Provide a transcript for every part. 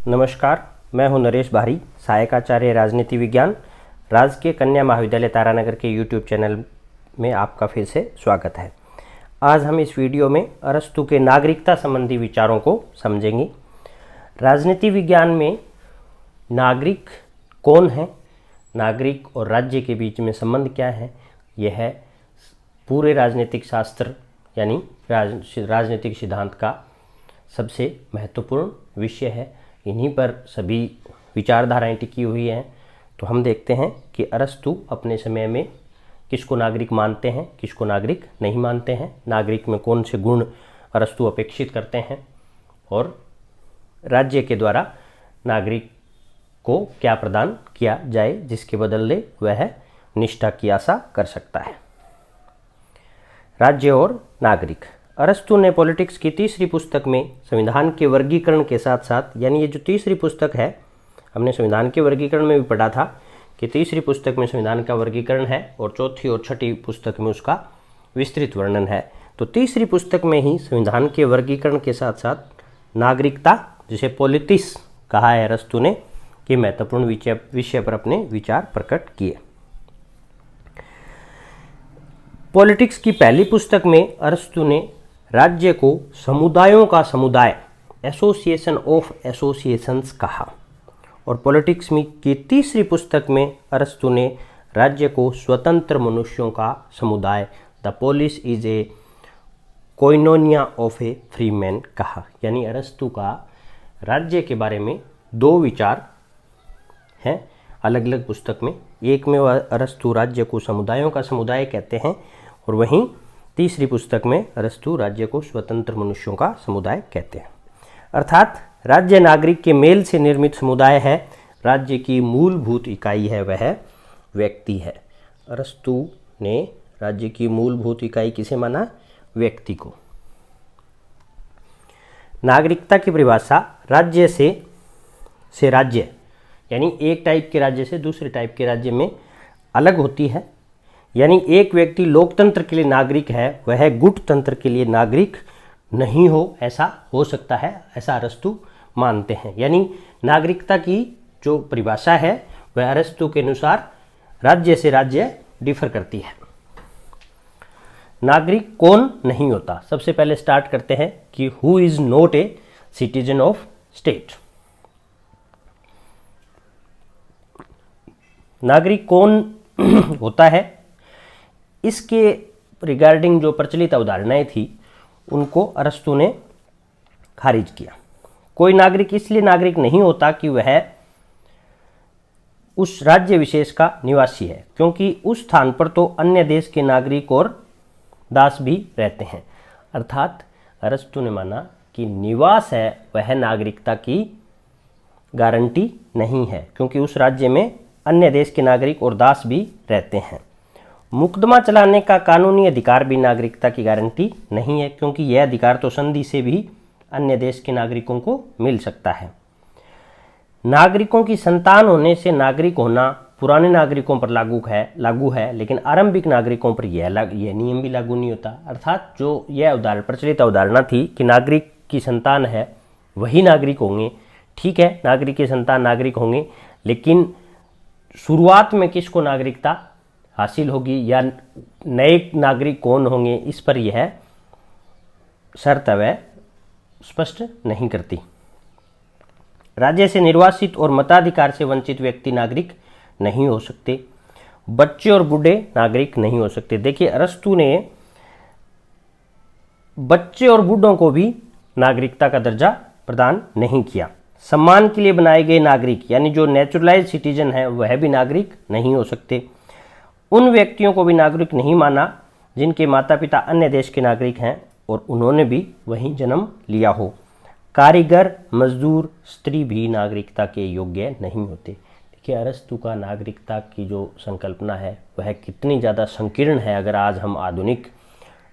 नमस्कार, मैं हूं नरेश भारी, सहायक आचार्य राजनीति विज्ञान, राजकीय कन्या महाविद्यालय तारानगर के यूट्यूब चैनल में आपका फिर से स्वागत है। आज हम इस वीडियो में अरस्तु के नागरिकता संबंधी विचारों को समझेंगे। राजनीति विज्ञान में नागरिक कौन है, नागरिक और राज्य के बीच में संबंध क्या है, यह है पूरे राजनीतिक शास्त्र यानी राजनीतिक सिद्धांत का सबसे महत्वपूर्ण विषय है। इन्हीं पर सभी विचारधाराएं टिकी हुई हैं। तो हम देखते हैं कि अरस्तु अपने समय में किसको नागरिक मानते हैं, किसको नागरिक नहीं मानते हैं, नागरिक में कौन से गुण अरस्तु अपेक्षित करते हैं और राज्य के द्वारा नागरिक को क्या प्रदान किया जाए जिसके बदले वह निष्ठा की आशा कर सकता है। राज्य और नागरिक। अरस्तु ने पॉलिटिक्स की तीसरी पुस्तक में संविधान के वर्गीकरण के साथ साथ, यानी ये जो तीसरी पुस्तक है, हमने संविधान के वर्गीकरण में भी पढ़ा था कि तीसरी पुस्तक में संविधान का वर्गीकरण है और चौथी और छठी पुस्तक में उसका विस्तृत वर्णन है। तो तीसरी पुस्तक में ही संविधान के वर्गीकरण के साथ साथ नागरिकता, जिसे पॉलिटिक्स कहा है अरस्तु ने, कि महत्वपूर्ण विषय पर अपने विचार प्रकट किए। पॉलिटिक्स की पहली पुस्तक में अरस्तु ने राज्य को समुदायों का समुदाय, एसोसिएशन ऑफ एसोसिएशंस कहा और पॉलिटिक्स में की तीसरी पुस्तक में अरस्तु ने राज्य को स्वतंत्र मनुष्यों का समुदाय, the polis is a koinonia of a free man कहा। यानी अरस्तु का राज्य के बारे में दो विचार हैं अलग अलग पुस्तक में। एक में अरस्तु राज्य को समुदायों का समुदाय कहते हैं और वहीं तीसरी पुस्तक में अरस्तु राज्य को स्वतंत्र मनुष्यों का समुदाय कहते हैं। अर्थात राज्य नागरिक के मेल से निर्मित समुदाय है, राज्य की मूलभूत इकाई है वह व्यक्ति है। अरस्तु ने राज्य की मूलभूत इकाई किसे माना? व्यक्ति को। नागरिकता की परिभाषा राज्य से राज्य, यानी एक टाइप के राज्य से दूसरे टाइप के राज्य में अलग होती है। यानी एक व्यक्ति लोकतंत्र के लिए नागरिक है, वह गुटतंत्र के लिए नागरिक नहीं हो, ऐसा हो सकता है, ऐसा अरस्तु मानते हैं। यानी नागरिकता की जो परिभाषा है वह अरस्तु के अनुसार राज्य से राज्य डिफर करती है। नागरिक कौन नहीं होता? सबसे पहले स्टार्ट करते हैं कि who is not a citizen of state. नागरिक कौन होता है, इसके रिगार्डिंग जो प्रचलित अवधारणाएं थी उनको अरस्तु ने खारिज किया। कोई नागरिक इसलिए नागरिक नहीं होता कि वह उस राज्य विशेष का निवासी है, क्योंकि उस स्थान पर तो अन्य देश के नागरिक और दास भी रहते हैं। अर्थात अरस्तु ने माना कि निवास है वह नागरिकता की गारंटी नहीं है, क्योंकि उस राज्य में अन्य देश के नागरिक और दास भी रहते हैं। मुकदमा चलाने का कानूनी अधिकार भी नागरिकता की गारंटी नहीं है, क्योंकि यह अधिकार तो संधि से भी अन्य देश के नागरिकों को मिल सकता है। नागरिकों की संतान होने से नागरिक होना पुराने नागरिकों पर लागू है, लेकिन आरंभिक नागरिकों पर यह नियम भी लागू नहीं होता। अर्थात जो यह प्रचलित अवधारणा थी कि नागरिक की संतान है वही नागरिक होंगे, ठीक है, नागरिक की संतान नागरिक होंगे, लेकिन शुरुआत में किसको नागरिकता हासिल होगी या नए नागरिक कौन होंगे, इस पर यह शर्त वह स्पष्ट नहीं करती। राज्य से निर्वासित और मताधिकार से वंचित व्यक्ति नागरिक नहीं हो सकते। बच्चे और बूढ़े नागरिक नहीं हो सकते। देखिए, अरस्तु ने बच्चे और बूढ़ों को भी नागरिकता का दर्जा प्रदान नहीं किया। सम्मान के लिए बनाए गए नागरिक, यानी जो नेचुरलाइज सिटीजन है, वह भी नागरिक नहीं हो सकते। उन व्यक्तियों को भी नागरिक नहीं माना जिनके माता पिता अन्य देश के नागरिक हैं और उन्होंने भी वहीं जन्म लिया हो। कारीगर, मजदूर, स्त्री भी नागरिकता के योग्य नहीं होते। देखिए, अरस्तु का नागरिकता की जो संकल्पना है वह कितनी ज़्यादा संकीर्ण है। अगर आज हम आधुनिक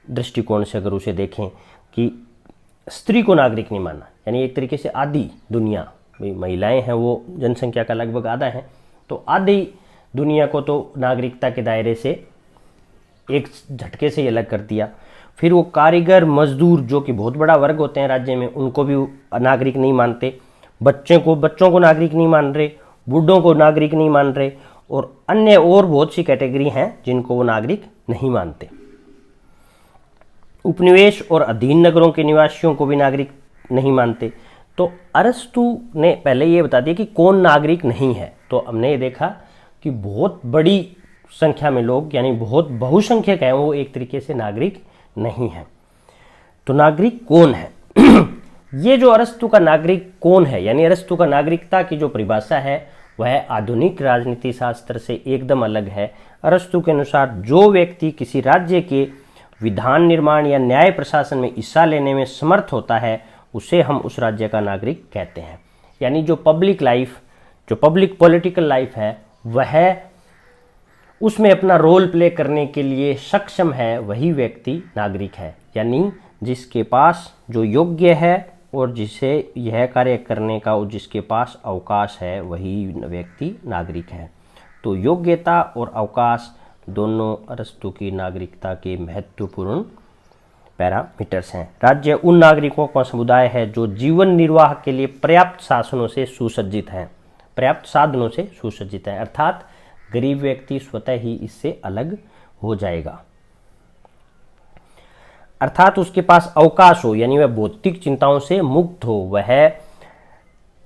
दृष्टिकोण से अगर उसे देखें कि स्त्री को नागरिक नहीं माना, यानी एक तरीके से आधी दुनिया, महिलाएं हैं वो जनसंख्या का लगभग आधा है, तो आधी दुनिया को तो नागरिकता के दायरे से एक झटके से ही अलग कर दिया। फिर वो कारीगर, मजदूर, जो कि बहुत बड़ा वर्ग होते हैं राज्य में, उनको भी नागरिक नहीं मानते। बच्चों को नागरिक नहीं मान रहे, बूढ़ों को नागरिक नहीं मान रहे, और अन्य और बहुत सी कैटेगरी हैं जिनको वो नागरिक नहीं मानते। उपनिवेश और अधीन नगरों के निवासियों को भी नागरिक नहीं मानते। तो अरस्तु ने पहले ये बता दिया कि कौन नागरिक नहीं है। तो हमने ये देखा कि बहुत बड़ी संख्या में लोग, यानी बहुत बहुसंख्यक हैं, वो एक तरीके से नागरिक नहीं है। तो नागरिक कौन है? ये जो अरस्तु का नागरिक कौन है, यानी अरस्तु का नागरिकता की जो परिभाषा है वह आधुनिक राजनीति शास्त्र से एकदम अलग है। अरस्तु के अनुसार जो व्यक्ति किसी राज्य के विधान निर्माण या न्याय प्रशासन में हिस्सा लेने में समर्थ होता है उसे हम उस राज्य का नागरिक कहते हैं। यानी जो पब्लिक लाइफ, जो पब्लिक पॉलिटिकल लाइफ है, वह उसमें अपना रोल प्ले करने के लिए सक्षम है, वही व्यक्ति नागरिक है। यानी जिसके पास जो योग्य है और जिसे यह कार्य करने का जिसके पास अवकाश है, वही व्यक्ति नागरिक है। तो योग्यता और अवकाश दोनों अरस्तु की नागरिकता के महत्वपूर्ण पैरामीटर्स हैं। राज्य उन नागरिकों का समुदाय है जो जीवन निर्वाह के लिए पर्याप्त साधनों से सुसज्जित हैं, अर्थात गरीब व्यक्ति स्वतः ही इससे अलग हो जाएगा, अर्थात उसके पास अवकाश हो, यानी वह भौतिक चिंताओं से मुक्त हो, वह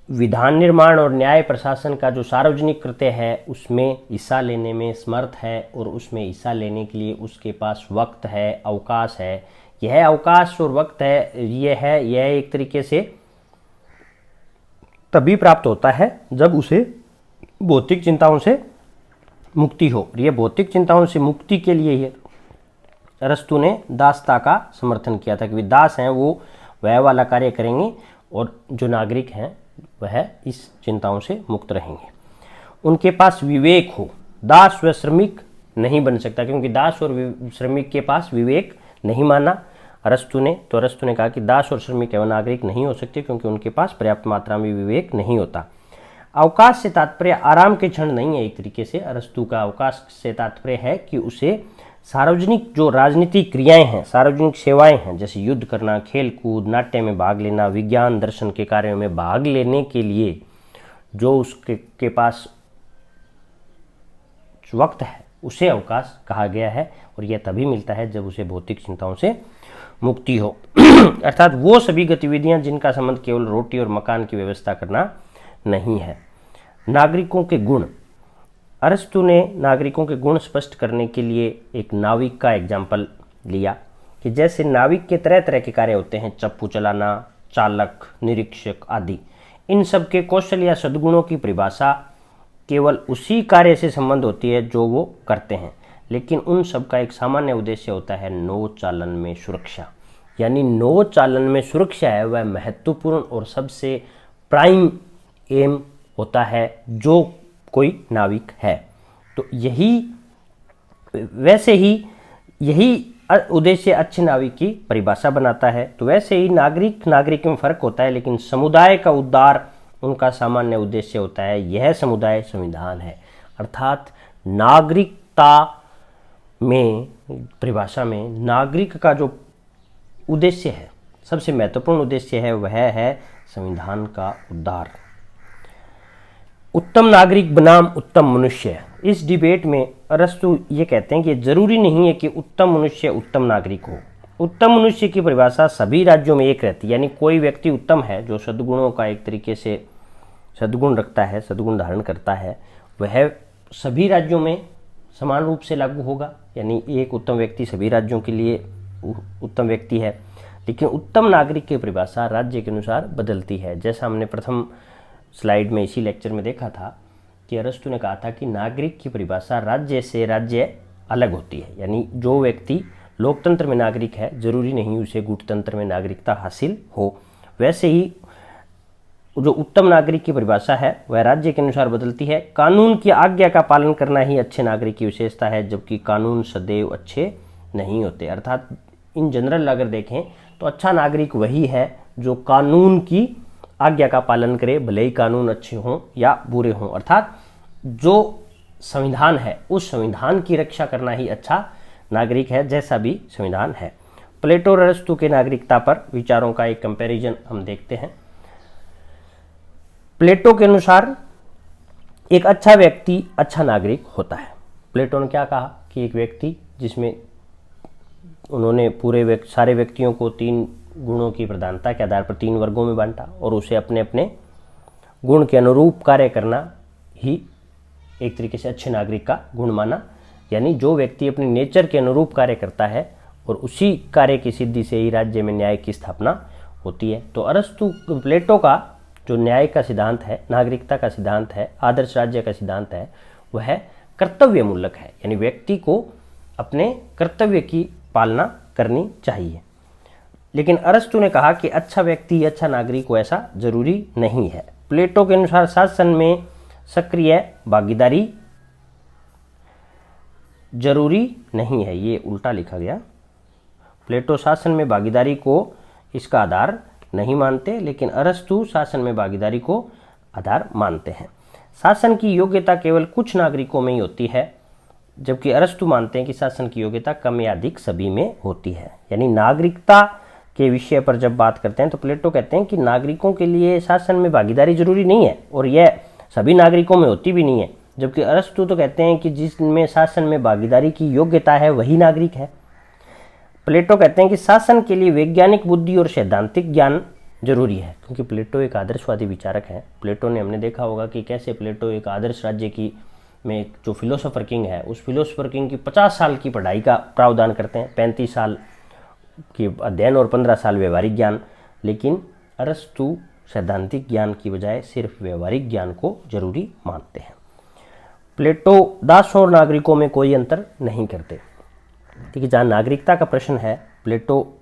विधान निर्माण और न्याय प्रशासन का जो सार्वजनिक कृत्य है उसमें हिस्सा लेने में समर्थ है, और उसमें हिस्सा लेने के लिए उसके पास वक्त है, अवकाश है। यह अवकाश और वक्त है, यह एक तरीके से तभी प्राप्त होता है जब उसे भौतिक चिंताओं से मुक्ति हो। ये भौतिक चिंताओं से मुक्ति के लिए ही अरस्तु ने दासता का समर्थन किया था कि दास हैं वो वह वाला कार्य करेंगे और जो नागरिक हैं वह इस चिंताओं से मुक्त रहेंगे। उनके पास विवेक हो, दास व श्रमिक नहीं बन सकता, क्योंकि दास और श्रमिक के पास विवेक नहीं माना अरस्तु ने। तो अरस्तु ने कहा कि दास और श्रमिक एवं नागरिक नहीं हो सकते क्योंकि उनके पास पर्याप्त मात्रा में विवेक नहीं होता। अवकाश से तात्पर्य आराम के क्षण नहीं है। एक तरीके से अरस्तु का अवकाश से तात्पर्य है कि उसे सार्वजनिक जो राजनीतिक क्रियाएं हैं, सार्वजनिक सेवाएं हैं, जैसे युद्ध करना, खेल कूद, नाट्य में भाग लेना, विज्ञान दर्शन के कार्यों में भाग लेने के लिए जो उसके पास वक्त है उसे अवकाश कहा गया है। और यह तभी मिलता है जब उसे भौतिक चिंताओं से मुक्ति हो अर्थात वो सभी गतिविधियां जिनका संबंध केवल रोटी और मकान की व्यवस्था करना नहीं है। नागरिकों के गुण, अरस्तु ने नागरिकों के गुण स्पष्ट करने के लिए एक नाविक का एग्जाम्पल लिया कि जैसे नाविक के तरह तरह के कार्य होते हैं, चप्पू चलाना, चालक, निरीक्षक आदि। इन सब के कौशल या सद्गुणों की परिभाषा केवल उसी कार्य से संबंध होती है जो वो करते हैं, लेकिन उन सब का एक सामान्य उद्देश्य होता है नौ चालन में सुरक्षा। यानी नौ चालन में सुरक्षा है वह महत्वपूर्ण और सबसे प्राइम एम होता है जो कोई नाविक है। तो यही उद्देश्य अच्छे नाविक की परिभाषा बनाता है। तो वैसे ही नागरिक में फर्क होता है, लेकिन समुदाय का उद्धार उनका सामान्य उद्देश्य होता है। यह समुदाय संविधान है, अर्थात नागरिकता में परिभाषा में नागरिक का जो उद्देश्य है, सबसे महत्वपूर्ण उद्देश्य है, वह है संविधान का उद्धार। उत्तम नागरिक बनाम उत्तम मनुष्य। इस डिबेट में अरस्तु ये कहते हैं कि जरूरी नहीं है कि उत्तम मनुष्य उत्तम नागरिक हो। उत्तम मनुष्य की परिभाषा सभी राज्यों में एक रहती है, यानी कोई व्यक्ति उत्तम है जो सद्गुणों का एक तरीके से सद्गुण रखता है, सद्गुण धारण करता है, वह सभी राज्यों में समान रूप से लागू होगा। यानी एक उत्तम व्यक्ति सभी राज्यों के लिए उत्तम व्यक्ति है। लेकिन उत्तम नागरिक की परिभाषा राज्य के अनुसार बदलती है। जैसा हमने प्रथम स्लाइड में इसी लेक्चर में देखा था कि अरस्तु ने कहा था कि नागरिक की परिभाषा राज्य से राज्य अलग होती है। यानी जो व्यक्ति लोकतंत्र में नागरिक है जरूरी नहीं उसे गूढ़तंत्र में नागरिकता हासिल हो। वैसे ही जो उत्तम नागरिक की परिभाषा है वह राज्य के अनुसार बदलती है। कानून की आज्ञा का पालन करना ही अच्छे नागरिक की विशेषता है, जबकि कानून सदैव अच्छे नहीं होते। अर्थात इन जनरल अगर देखें तो अच्छा नागरिक वही है जो कानून की आज्ञा का पालन करे, भले ही कानून अच्छे हों या बुरे हों। अर्थात जो संविधान है उस संविधान की रक्षा करना ही अच्छा नागरिक है, जैसा भी संविधान है। प्लेटो और अरस्तु के नागरिकता पर विचारों का एक कंपैरिजन हम देखते हैं। प्लेटो के अनुसार एक अच्छा व्यक्ति अच्छा नागरिक होता है। प्लेटो ने क्या कहा कि एक व्यक्ति जिसमें उन्होंने सारे व्यक्तियों को 3 गुणों की प्रधानता के आधार पर 3 वर्गों में बांटा और उसे अपने अपने गुण के अनुरूप कार्य करना ही एक तरीके से अच्छे नागरिक का गुण माना। यानी जो व्यक्ति अपने नेचर के अनुरूप कार्य करता है और उसी कार्य की सिद्धि से ही राज्य में न्याय की स्थापना होती है। तो प्लेटो का जो न्याय का सिद्धांत है, नागरिकता का सिद्धांत है, आदर्श राज्य का सिद्धांत है, वह कर्तव्य मूलक है। यानी व्यक्ति को अपने कर्तव्य की पालना करनी चाहिए। लेकिन अरस्तु ने कहा कि अच्छा व्यक्ति अच्छा नागरिक हो ऐसा जरूरी नहीं है। प्लेटो के अनुसार शासन में सक्रिय भागीदारी जरूरी नहीं है। ये उल्टा लिखा गया। प्लेटो शासन में भागीदारी को इसका आधार नहीं मानते, लेकिन अरस्तु शासन में भागीदारी को आधार मानते हैं। शासन की योग्यता केवल कुछ नागरिकों में ही होती है, जबकि अरस्तु मानते हैं कि शासन की योग्यता कम या अधिक सभी में होती है। यानी नागरिकता के विषय पर जब बात करते हैं तो प्लेटो कहते हैं कि नागरिकों के लिए शासन में भागीदारी जरूरी नहीं है और यह सभी नागरिकों में होती भी नहीं है, जबकि अरस्तु तो कहते हैं कि जिसमें शासन में भागीदारी की योग्यता है वही नागरिक है। प्लेटो कहते हैं कि शासन के लिए वैज्ञानिक बुद्धि और सैद्धांतिक ज्ञान जरूरी है, क्योंकि प्लेटो एक आदर्शवादी विचारक है। प्लेटो ने हमने देखा होगा कि कैसे प्लेटो एक आदर्श राज्य की में जो फिलोसोफर किंग है उस फिलोसोफर किंग की 50 साल की पढ़ाई का प्रावधान करते हैं, 35 साल की अध्ययन और 15 साल व्यवहारिक ज्ञान। लेकिन अरस्तु सैद्धांतिक ज्ञान की बजाय सिर्फ व्यवहारिक ज्ञान को जरूरी मानते हैं। प्लेटो दासों और नागरिकों में कोई अंतर नहीं करते। देखिए, जहाँ नागरिकता का प्रश्न है, प्लेटो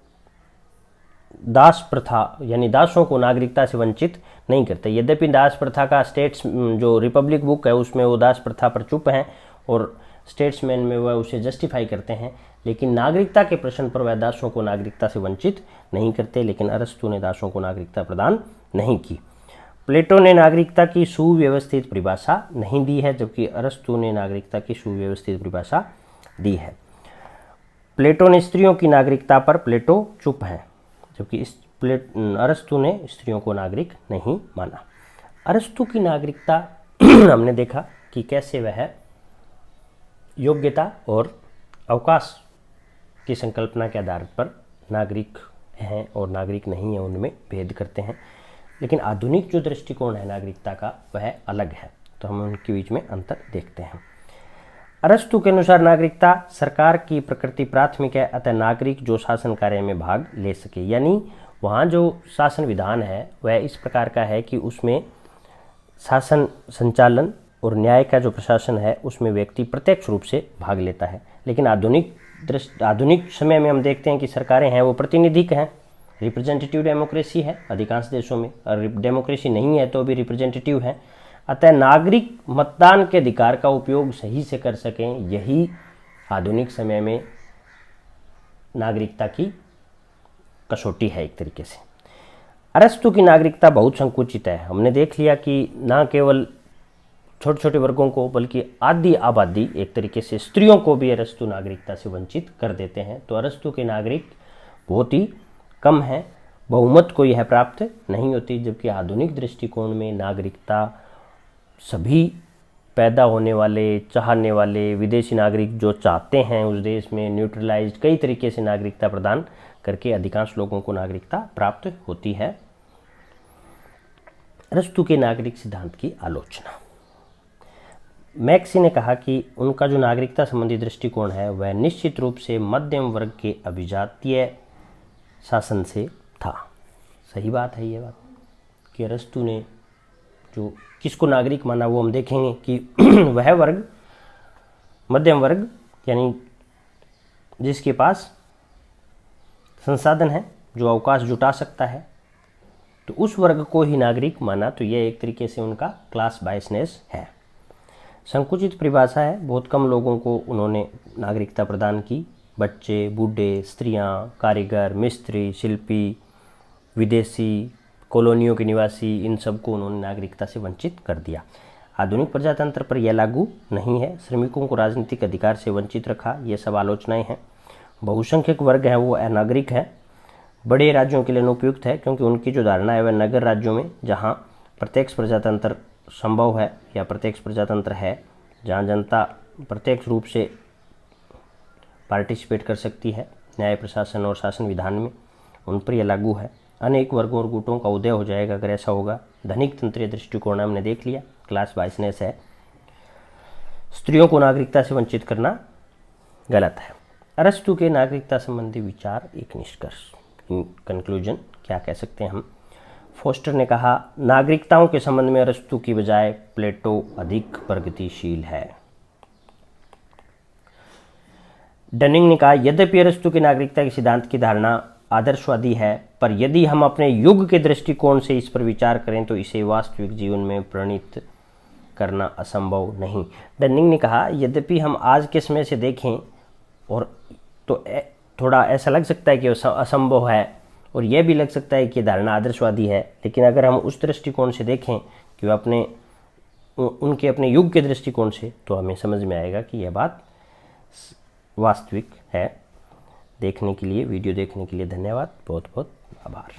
दास प्रथा यानी दासों को नागरिकता से वंचित नहीं करते। यद्यपि दास प्रथा का स्टेट्स जो रिपब्लिक बुक है उसमें वो दास प्रथा पर चुप हैं और स्टेट्समैन में वह उसे जस्टिफाई करते हैं, लेकिन नागरिकता के प्रश्न पर वह दासों को नागरिकता से वंचित नहीं करते। लेकिन अरस्तु ने दासों को नागरिकता प्रदान नहीं की। प्लेटो ने नागरिकता की सुव्यवस्थित परिभाषा नहीं दी है, जबकि अरस्तु ने नागरिकता की सुव्यवस्थित परिभाषा दी है। प्लेटो ने स्त्रियों की नागरिकता पर प्लेटो चुप है, जबकि अरस्तु ने स्त्रियों को नागरिक नहीं माना। अरस्तु की नागरिकता हमने देखा कि कैसे वह योग्यता और अवकाश की संकल्पना के आधार पर नागरिक हैं और नागरिक नहीं है उनमें भेद करते हैं। लेकिन आधुनिक जो दृष्टिकोण है नागरिकता का वह अलग है, तो हम उनके बीच में अंतर देखते हैं। अरस्तु के अनुसार नागरिकता सरकार की प्रकृति प्राथमिक है, अतः नागरिक जो शासन कार्य में भाग ले सके। यानी वहाँ जो शासन विधान है वह इस प्रकार का है कि उसमें शासन संचालन और न्याय का जो प्रशासन है उसमें व्यक्ति प्रत्यक्ष रूप से भाग लेता है। लेकिन आधुनिक समय में हम देखते हैं कि सरकारें हैं वो प्रतिनिधिक हैं, रिप्रेजेंटेटिव डेमोक्रेसी है अधिकांश देशों में, और डेमोक्रेसी नहीं है तो भी रिप्रेजेंटेटिव है। अतः नागरिक मतदान के अधिकार का उपयोग सही से कर सकें, यही आधुनिक समय में नागरिकता की कसौटी है एक तरीके से। अरस्तु की नागरिकता बहुत संकुचित है। हमने देख लिया कि न केवल छोटे छोटे वर्गों को बल्कि आधी आबादी एक तरीके से स्त्रियों को भी अरस्तु नागरिकता से वंचित कर देते हैं। तो अरस्तु के नागरिक बहुत ही कम हैं, बहुमत को यह प्राप्त नहीं होती, जबकि आधुनिक दृष्टिकोण में नागरिकता सभी पैदा होने वाले, चाहने वाले विदेशी नागरिक जो चाहते हैं उस देश में न्यूट्रलाइज्ड कई तरीके से नागरिकता प्रदान करके अधिकांश लोगों को नागरिकता प्राप्त होती है। अरस्तु के नागरिक सिद्धांत की आलोचना। मैक्सी ने कहा कि उनका जो नागरिकता संबंधी दृष्टिकोण है वह निश्चित रूप से मध्यम वर्ग के अभिजातीय शासन से था। सही बात है ये बात कि अरस्तु ने जो किसको नागरिक माना वो हम देखेंगे कि वह वर्ग मध्यम वर्ग यानी जिसके पास संसाधन है, जो अवकाश जुटा सकता है, तो उस वर्ग को ही नागरिक माना। तो यह एक तरीके से उनका क्लास बायसनेस है। संकुचित परिभाषा है, बहुत कम लोगों को उन्होंने नागरिकता प्रदान की। बच्चे, बूढ़े, स्त्रियां, कारीगर, मिस्त्री, शिल्पी, विदेशी, कॉलोनियों के निवासी, इन सबको उन्होंने नागरिकता से वंचित कर दिया। आधुनिक प्रजातंत्र पर यह लागू नहीं है। श्रमिकों को राजनीतिक अधिकार से वंचित रखा, ये सब आलोचनाएं हैं। बहुसंख्यक वर्ग है वो अनागरिक है, बड़े राज्यों के लिए अनुपयुक्त है, क्योंकि उनकी जो धारणा है वह नगर राज्यों में जहाँ प्रत्यक्ष प्रजातंत्र संभव है या प्रत्यक्ष प्रजातंत्र है, जहाँ जनता प्रत्यक्ष रूप से पार्टिसिपेट कर सकती है न्याय प्रशासन और शासन विधान में, उन पर यह लागू है। अनेक वर्गों और गुटों का उदय हो जाएगा अगर ऐसा होगा। धनिक तंत्रीय दृष्टिकोण हमने देख लिया, क्लास वाइसनेस है। स्त्रियों को नागरिकता से वंचित करना गलत है। अरस्तु के नागरिकता संबंधी विचार, एक निष्कर्ष, इन कंक्लूजन क्या कह सकते हैं हम। फोस्टर ने कहा, नागरिकताओं के संबंध में अरस्तु की बजाय प्लेटो अधिक प्रगतिशील है। डनिंग ने कहा, यद्यपि अरस्तु की नागरिकता के सिद्धांत की धारणा आदर्शवादी है, पर यदि हम अपने युग के दृष्टिकोण से इस पर विचार करें तो इसे वास्तविक जीवन में प्रणीत करना असंभव नहीं। डनिंग ने कहा, यद्यपि हम आज के समय से देखें और तो थोड़ा ऐसा लग सकता है कि वो असंभव है, और यह भी लग सकता है कि ये धारणा आदर्शवादी है, लेकिन अगर हम उस दृष्टिकोण से देखें कि वह उनके अपने युग के दृष्टिकोण से, तो हमें समझ में आएगा कि यह बात वास्तविक है। देखने के लिए, वीडियो देखने के लिए धन्यवाद, बहुत बहुत आभार।